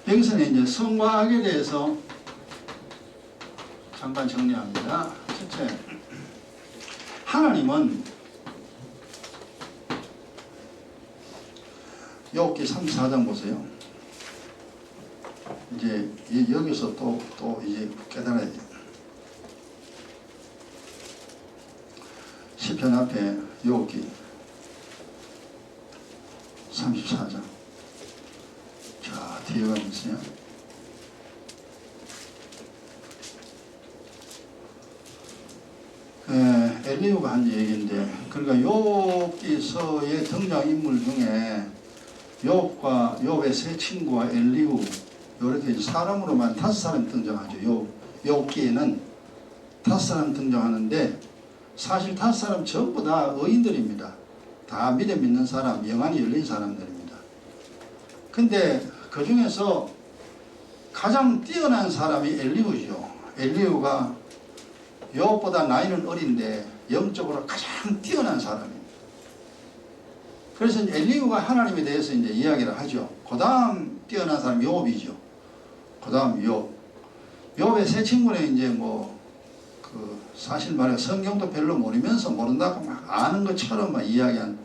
여기서는 이제 선과 악에 대해서 잠깐 정리합니다. 첫째, 하나님은 욥기 34장 보세요. 이제 여기서 또 이제 깨달아야 돼요. 시편 앞에 욥기 34장. 자, 뒤에 가면서요. 엘리후가 한 얘기인데, 그러니까 욥기서의 등장인물 중에 욥의 세 친구와 엘리후 이렇게 사람으로만 5사람 등장하죠. 욥기에는 5사람 등장하는데 사실 5사람 전부 다 의인들입니다. 다 믿음 있는 사람, 영안이 열린 사람들입니다. 근데 그 중에서 가장 뛰어난 사람이 엘리후죠. 엘리후가 욥보다 나이는 어린데 영적으로 가장 뛰어난 사람입니다. 그래서 엘리후가 하나님에 대해서 이제 이야기를 하죠. 그 다음 뛰어난 사람이 욥이죠. 그 다음 욥의 세 친구는 이제 사실 말해 성경도 별로 모르면서 모른다고 막 아는 것처럼 막 이야기한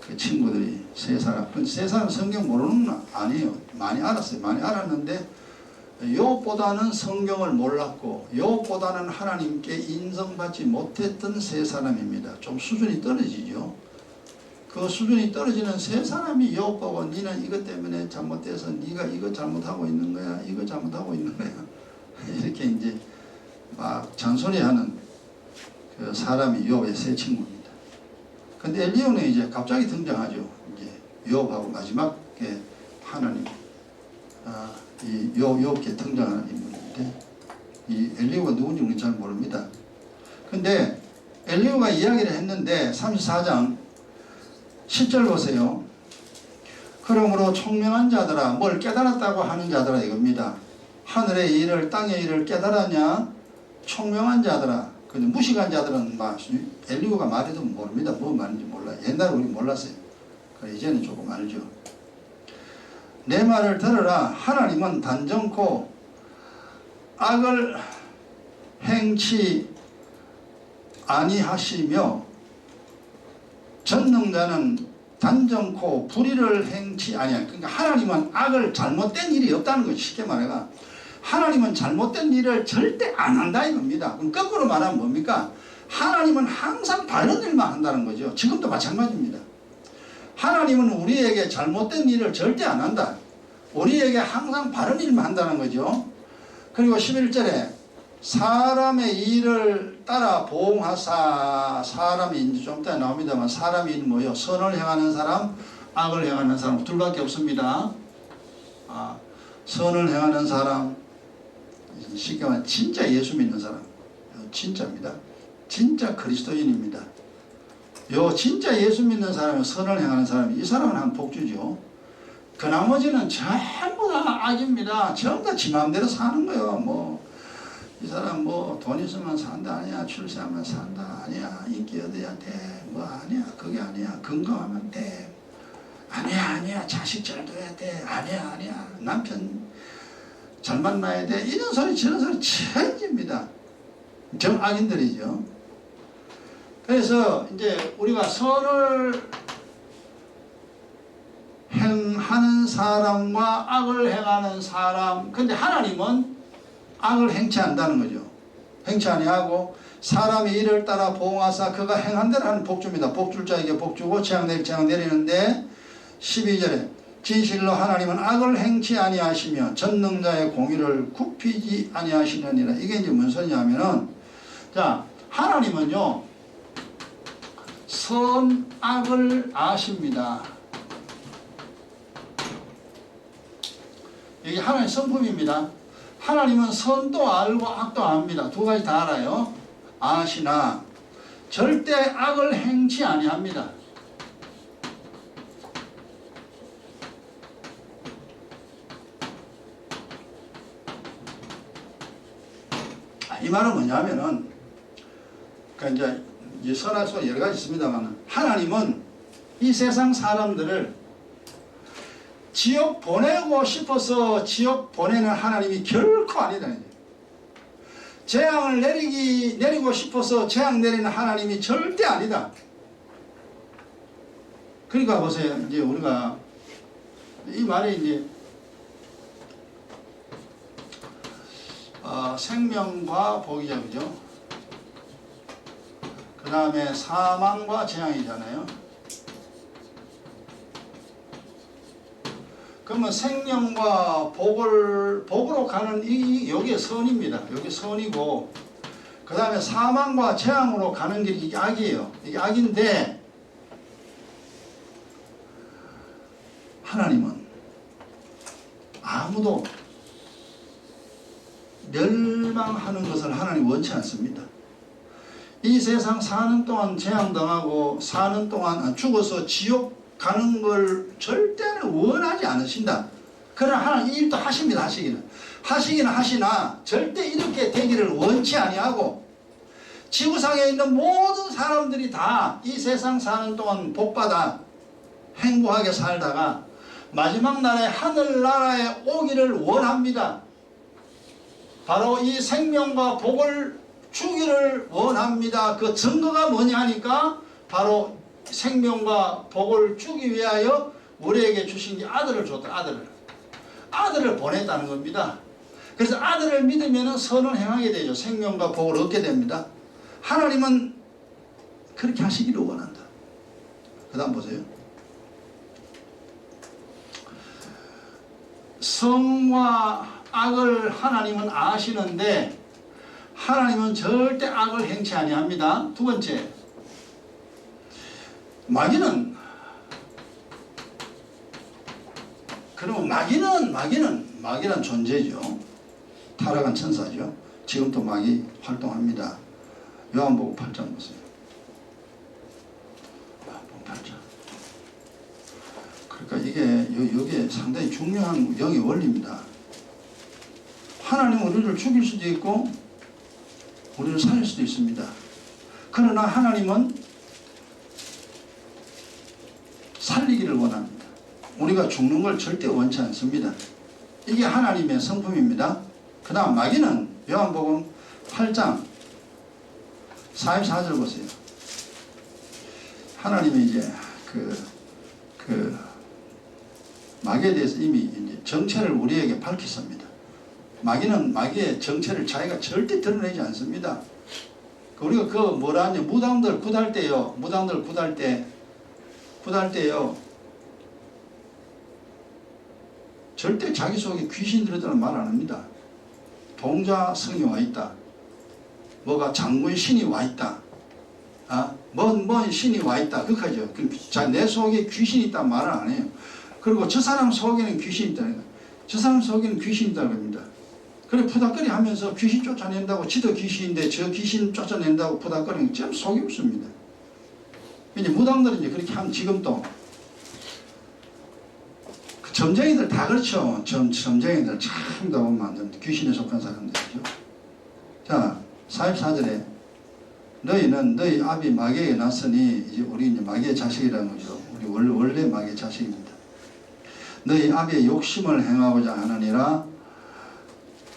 그 친구들이 세 사람. 근데 세 사람 성경 모르는 건 아니에요. 많이 알았어요. 많이 알았는데 욥보다는 성경을 몰랐고 욥보다는 하나님께 인정받지 못했던 세 사람입니다. 좀 수준이 떨어지죠. 그 수준이 떨어지는 세 사람이 욥 보고 니는 이것 때문에 잘못돼서 네가 이거 잘못하고 있는 거야, 이거 잘못하고 있는 거야, 이렇게 이제 막 잔소리하는 그 사람이 욥의 세 친구입니다. 근데 엘리후는 이제 갑자기 등장하죠. 이제 욥하고 마지막에 하나님 이 욥에 등장하는 인물인데, 이 엘리후가 누군지 우리는 잘 모릅니다. 근데 엘리후가 이야기를 했는데 34장 10절 보세요. 그러므로 총명한 자들아, 뭘 깨달았다고 하는 자들아 이겁니다. 하늘의 일을 땅의 일을 깨달았냐? 총명한 자들아. 근데 무식한 자들은 막 엘리후가 말해도 모릅니다. 뭐 말인지 몰라요. 옛날에 우리 몰랐어요. 이제는 조금 알죠. 내 말을 들으라. 하나님은 단정코 악을 행치 아니하시며 전능자는 단정코 불의를 행치 아니하. 그러니까 하나님은 악을 잘못된 일이 없다는 거죠. 쉽게 말해가 하나님은 잘못된 일을 절대 안 한다 이겁니다. 그럼 거꾸로 말하면 뭡니까? 하나님은 항상 바른 일만 한다는 거죠. 지금도 마찬가지입니다. 하나님은 우리에게 잘못된 일을 절대 안 한다. 우리에게 항상 바른 일만 한다는 거죠. 그리고 11절에 사람의 일을 따라 보응하사. 사람이 이제 좀 이따 나옵니다만 사람이 일 뭐요? 선을 행하는 사람, 악을 행하는 사람 둘밖에 없습니다. 선을 행하는 사람, 쉽게 말하면 진짜 예수 믿는 사람, 진짜입니다. 진짜 그리스도인입니다. 진짜 예수 믿는 사람은 선을 행하는 사람이, 이 사람은 한 복주죠. 그 나머지는 전부 다 악입니다. 전부 다 지 마음대로 사는 거예요. 이 사람 돈 있으면 산다 아니야, 출세하면 산다 아니야, 인기 얻어야 돼, 아니야, 그게 아니야, 건강하면 돼, 아니야, 자식 잘 둬야 돼, 아니야, 남편 잘 만나야 돼, 이런 소리 저런 소리 천지입니다. 정악인들이죠. 그래서 이제 우리가 선을 행하는 사람과 악을 행하는 사람, 근데 하나님은 악을 행치한다는 거죠. 행치 아니하고 사람이 이를 따라 보응하사 그가 행한 대로 하는 복주입니다. 복줄 자에게 복주고 재앙 내릴 재앙 내리는데 12절에 진실로 하나님은 악을 행치 아니하시며 전능자의 공의를 굽히지 아니하시느니라. 이게 이제 무슨 소리냐면은, 자, 하나님은요 선악을 아십니다. 이게 하나님의 성품입니다. 하나님은 선도 알고 악도 압니다. 두 가지 다 알아요. 아시나 절대 악을 행치 아니합니다. 이 말은 뭐냐면은, 그러니까 이제 선할 수 여러 가지 있습니다만, 하나님은 이 세상 사람들을 지옥 보내고 싶어서 지옥 보내는 하나님이 결코 아니다. 재앙을 내리고 싶어서 재앙 내리는 하나님이 절대 아니다. 그러니까 보세요. 이제 우리가 이 말이 이제 생명과 복이죠, 그죠? 그 다음에 사망과 재앙이잖아요. 그러면 생명과 복으로 가는 여기에 선입니다. 여기 선이고, 그 다음에 사망과 재앙으로 가는 길이 이게 악이에요. 이게 악인데 하나님은 아무도 멸망하는 것을 하나님 원치 않습니다. 이 세상 사는 동안 재앙당하고 사는 동안 죽어서 지옥 가는 걸 절대로 원하지 않으신다. 그러나 하나님 이 일도 하십니다. 하시기는 하시나 절대 이렇게 되기를 원치 아니하고 지구상에 있는 모든 사람들이 다 이 세상 사는 동안 복받아 행복하게 살다가 마지막 날에 하늘나라에 오기를 원합니다. 바로 이 생명과 복을 주기를 원합니다. 그 증거가 뭐냐 하니까 바로 생명과 복을 주기 위하여 우리에게 주신 게 아들을 줬다. 아들을 보냈다는 겁니다. 그래서 아들을 믿으면 선을 행하게 되죠. 생명과 복을 얻게 됩니다. 하나님은 그렇게 하시기를 원한다. 그 다음 보세요. 성과 악을 하나님은 아시는데 하나님은 절대 악을 행치 아니합니다. 두 번째, 마귀는 그럼 마귀란 존재죠. 타락한 천사죠. 지금도 마귀 활동합니다. 요한복음 8장 보세요. 요한복음 8장. 그러니까 이게 상당히 중요한 영의 원리입니다. 하나님은 우리를 죽일 수도 있고 우리를 살릴 수도 있습니다. 그러나 하나님은 살리기를 원합니다. 우리가 죽는 걸 절대 원치 않습니다. 이게 하나님의 성품입니다. 그 다음 마귀는 요한복음 8장 44절 보세요. 하나님이 이제 마귀에 대해서 이미 이제 정체를 우리에게 밝혔습니다. 마귀는 마귀의 정체를 자기가 절대 드러내지 않습니다. 우리가 그 뭐라 하냐, 무당들 굿할 때요. 무당들 굿할 때요. 절대 자기 속에 귀신 들었다는 말 안 합니다. 동자성이 와 있다. 뭐가 장군 신이 와 있다. 뭔 신이 와 있다. 그렇게죠. 내 속에 귀신이 있다는 말은 안 해요. 그리고 저 사람 속에는 귀신이 있다는 거예요. 저 사람 속에는 귀신이 있다는 겁니다. 그래 푸닥거리 하면서 귀신 쫓아낸다고, 지도 귀신인데 저 귀신 쫓아낸다고 푸닥거리는 참 속이 없습니다. 이제 무당들은 이제 그렇게 하면 지금도 그 점쟁이들 다 그렇죠. 점쟁이들 참 다 보면 안 됩니다. 귀신에 속한 사람들이죠. 자, 44절에 너희는 너희 아비 마귀에게 났으니, 이제 우리 이제 마귀의 자식이라는 거죠. 우리 원래 마귀의 자식입니다. 너희 아비의 욕심을 행하고자 하느니라.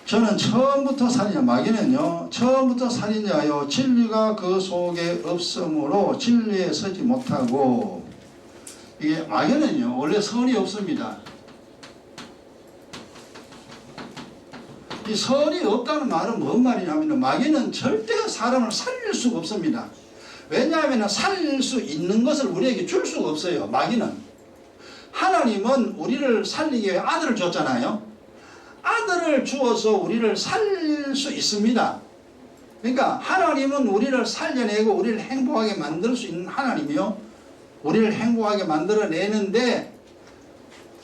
저는 처음부터 살인자, 마귀는요 처음부터 살인자요 진리가 그 속에 없으므로 진리에 서지 못하고, 이게 마귀는요 원래 선이 없습니다. 이 선이 없다는 말은 뭔 말이냐면 마귀는 절대 사람을 살릴 수가 없습니다. 왜냐하면 살릴 수 있는 것을 우리에게 줄 수가 없어요. 마귀는. 하나님은 우리를 살리기 위해 아들을 줬잖아요. 아들을 주어서 우리를 살릴 수 있습니다. 그러니까 하나님은 우리를 살려내고 우리를 행복하게 만들 수 있는 하나님이요. 우리를 행복하게 만들어내는데,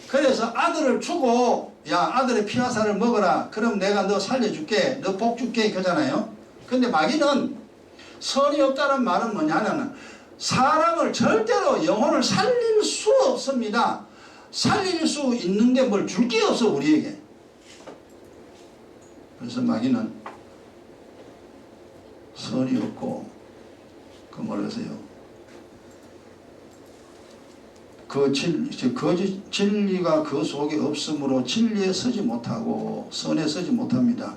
그래서 아들을 주고 야 아들의 피화살을 먹어라. 그럼 내가 너 살려줄게. 너 복 줄게. 그러잖아요. 근데 마귀는 선이 없다는 말은 뭐냐면 사람을 절대로 영혼을 살릴 수 없습니다. 살릴 수 있는 게 뭘 줄 게 없어 우리에게. 그래서 마귀는 선이 없고 그 뭐라세요? 거짓 진리가 그 속에 없으므로 진리에 서지 못하고 선에 서지 못합니다.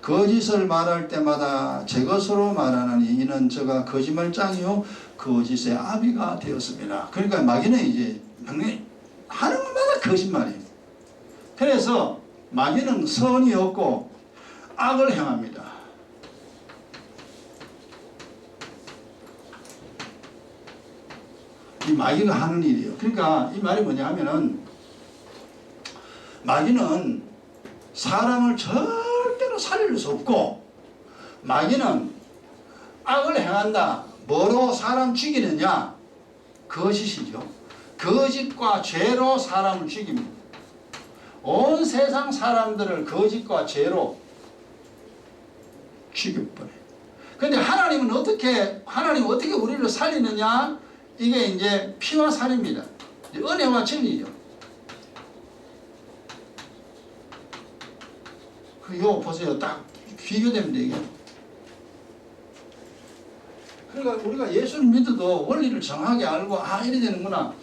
거짓을 말할 때마다 제 것으로 말하느니 이는 저가 거짓말장이요 거짓의 아비가 되었습니다. 그러니까 마귀는 이제 하는 것마다 거짓말이에요. 그래서 마귀는 선이 없고 악을 행합니다. 이 마귀가 하는 일이에요. 그러니까 이 말이 뭐냐 하면은 마귀는 사람을 절대로 살릴 수 없고, 마귀는 악을 행한다. 뭐로 사람 죽이느냐? 거짓이죠. 거짓과 죄로 사람을 죽입니다. 온 세상 사람들을 거짓과 죄로 죽여버려요. 근데 하나님은 어떻게 우리를 살리느냐? 이게 이제 피와 살입니다. 은혜와 진리죠. 이거 보세요. 딱 비교됩니다, 이게. 그러니까 우리가 예수를 믿어도 원리를 정확하게 알고, 이래 되는구나.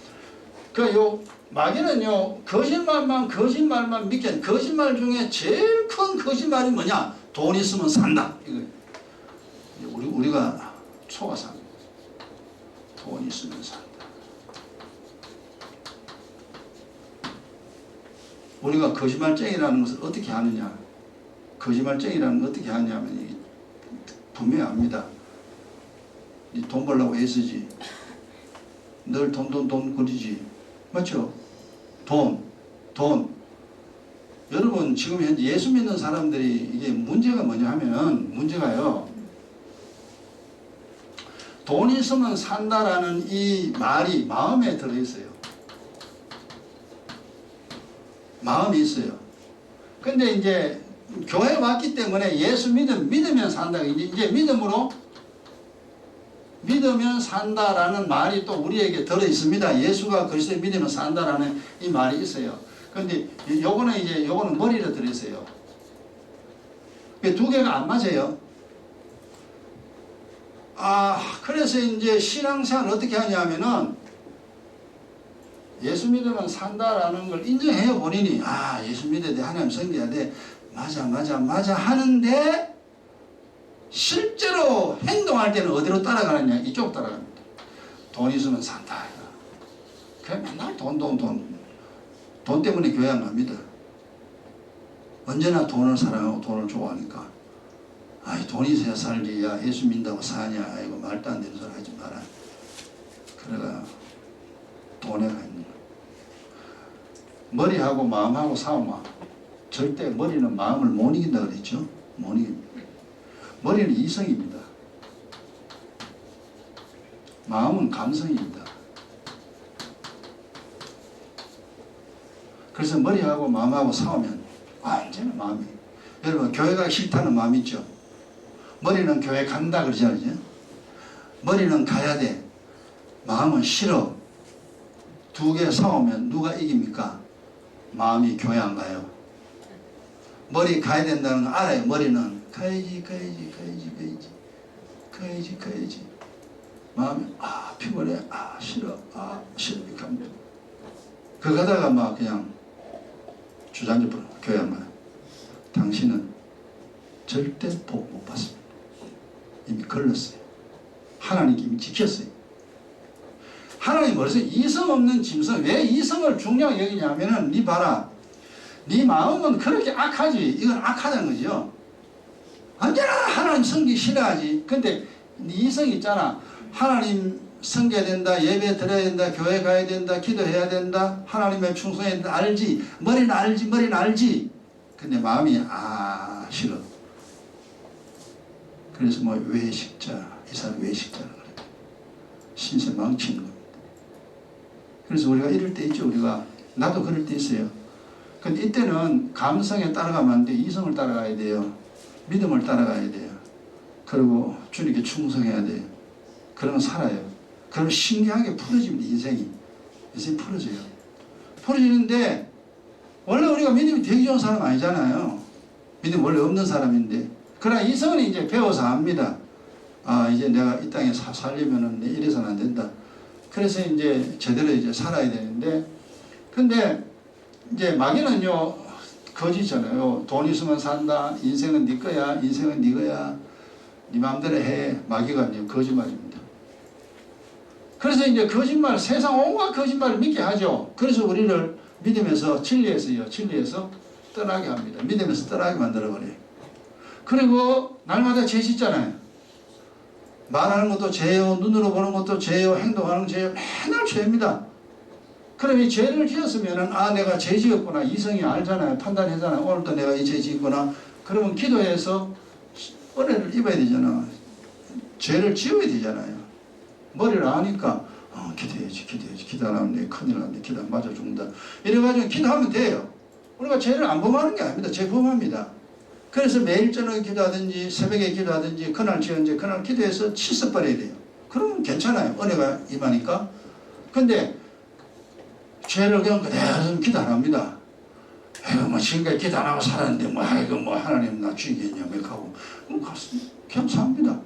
요 마귀는요, 거짓말만 믿게, 거짓말 중에 제일 큰 거짓말이 뭐냐? 돈 있으면 산다. 이거. 우리가 속아 삽니다. 돈 있으면 산다. 우리가 거짓말쟁이라는 것을 어떻게 하느냐? 거짓말쟁이라는 걸 어떻게 하냐면, 분명히 압니다. 돈 벌려고 애쓰지. 늘 돈 그리지. 맞죠? 돈. 여러분, 지금 현재 예수 믿는 사람들이 이게 문제가 뭐냐 하면, 문제가요, 돈 있으면 산다라는 이 말이 마음에 들어있어요. 마음이 있어요. 근데 이제 교회 왔기 때문에 예수 믿으면 산다. 이제 믿으면 산다라는 말이 또 우리에게 들어있습니다. 예수가 그리스도를 믿으면 산다라는 이 말이 있어요. 근데 요거는 머리로 들어있어요. 두 개가 안 맞아요. 그래서 이제 신앙생활을 어떻게 하냐면은, 예수 믿으면 산다라는 걸 인정해요, 본인이. 예수 믿어야 돼. 하나님 섬겨야 돼. 맞아 하는데, 실제로 행동할 때는 어디로 따라가느냐? 이쪽 따라갑니다. 돈 있으면 산다. 그냥 맨날 돈 때문에 교회 안 갑니다. 언제나 돈을 사랑하고 돈을 좋아하니까. 돈 있어야 살지. 야, 예수 믿는다고 사냐. 이거 말도 안 되는 소리 하지 마라. 그래가 돈에 가 있는 거야. 머리하고 마음하고 싸우면 절대 머리는 마음을 못 이긴다 그랬죠? 못 이깁니다. 머리는 이성입니다. 마음은 감성입니다. 그래서 머리하고 마음하고 싸우면 완전히 마음이. 여러분, 교회가 싫다는 마음 있죠? 머리는 교회 간다 그러잖아요. 머리는 가야 돼. 마음은 싫어. 두 개 싸우면 누가 이깁니까? 마음이 교회 안 가요. 머리 가야 된다는 거 알아요. 머리는 가야지. 마음이 피곤해. 싫어. 이렇게 합니다. 그 가다가 막 그냥 주저앉아 버려. 교회 안 가요. 당신은 절대 복 못 받습니다. 이미 걸렸어요. 하나님께 이미 지켰어요. 하나님 뭐랬어요? 이성 없는 짐승. 왜 이성을 중요하게 여기냐면은, 니 봐라. 네 마음은 그렇게 악하지. 이건 악하다는 거죠. 언제나 하나님 섬기기 싫어하지. 근데 네 이성이 있잖아. 하나님 섬겨야 된다. 예배 드려야 된다. 교회 가야 된다. 기도해야 된다. 하나님의 충성해야 된다. 알지. 머리는 알지. 근데 마음이 싫어. 그래서 외식자. 이 사람 외식자라고 그래요. 신세 망치는 겁니다. 그래서 우리가 이럴 때 있죠. 나도 그럴 때 있어요. 근데 이때는 감성에 따라가면 안 돼. 이성을 따라가야 돼요. 믿음을 따라가야 돼요. 그리고 주님께 충성해야 돼요. 그러면 살아요. 그러면 신기하게 풀어집니다. 인생이 풀어져요. 풀어지는데, 원래 우리가 믿음이 되게 좋은 사람 아니잖아요. 믿음 원래 없는 사람인데. 그러나 이성은 이제 배워서 압니다. 이제 내가 이 땅에 살려면은 이래서는 안 된다. 그래서 이제 제대로 이제 살아야 되는데, 근데 이제 마귀는요, 거짓이잖아요. 돈 있으면 산다. 인생은 네 거야. 네 마음대로 해. 마귀가 이제 거짓말입니다. 그래서 이제 거짓말, 세상 온갖 거짓말을 믿게 하죠. 그래서 우리를 믿음에서, 진리에서 떠나게 합니다. 믿음에서 떠나게 만들어버려요. 그리고 날마다 죄 짓잖아요. 말하는 것도 죄요, 눈으로 보는 것도 죄요, 행동하는 것도 죄요. 맨날 죄입니다. 그럼 이 죄를 지었으면은, 내가 죄 지었구나. 이성이 알잖아요. 판단하잖아요. 오늘도 내가 이 죄 지었구나. 그러면 기도해서 은혜를 입어야 되잖아. 죄를 지어야 되잖아요. 머리를 아니까 기도해야지 기도 안 하면 내 큰일 났네, 기도 안 맞아 죽는다 이래가지고 기도하면 돼요. 우리가 죄를 안 범하는 게 아닙니다. 죄 범합니다. 그래서 매일 저녁에 기도하든지 새벽에 기도하든지 그날 지은지 그날 기도해서 씻어버려야 돼요. 그러면 괜찮아요. 은혜가 임하니까. 근데 죄를 그냥 그대로 기도 안 합니다. 아이고 뭐 지금까지 기도 안 하고 살았는데 뭐 아이고 뭐 하나님 나 죽이겠냐 뭐 하고 그냥 삽니다.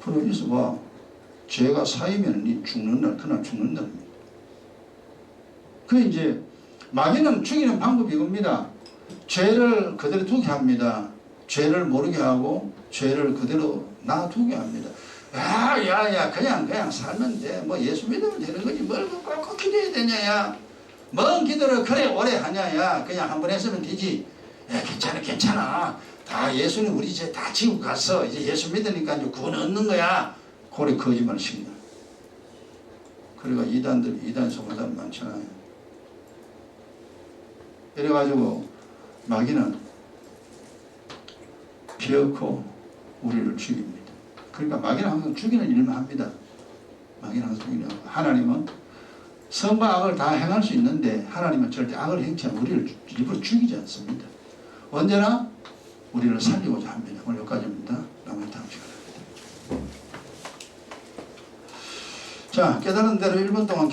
그러고 있어봐. 죄가 쌓이면 니 죽는 날 그날 죽는 날입니다. 그 이제 마귀는 죽이는 방법이 이겁니다. 죄를 그대로 두게 합니다. 죄를 모르게 하고 죄를 그대로 놔두게 합니다. 야야야 그냥 살면 돼. 뭐 예수 믿으면 되는 거지 뭘 꼭 기도해야 되냐야. 뭔 기도를 그래 오래 하냐야. 그냥 한 번 했으면 되지. 야 괜찮아 다 예수는 우리 죄 다 지고 갔어. 이제 예수 믿으니까 이제 구원 얻는 거야. 고래 거짓말 시키냐. 그러니까 이단 속은 사람 많잖아요. 이래가지고 마귀는 결코 우리를 죽입니다. 그러니까 마귀는 항상 죽이는 일만 합니다. 마귀는 항상 죽이는 일. 하나님은 선과 악을 다 행할 수 있는데 하나님은 절대 악을 행치 않고 우리를 일부러 죽이지 않습니다. 언제나 우리를 살리고자 합니다. 오늘 여기까지입니다. 남은 다음 시간에. 자, 깨달은 대로 1분 동안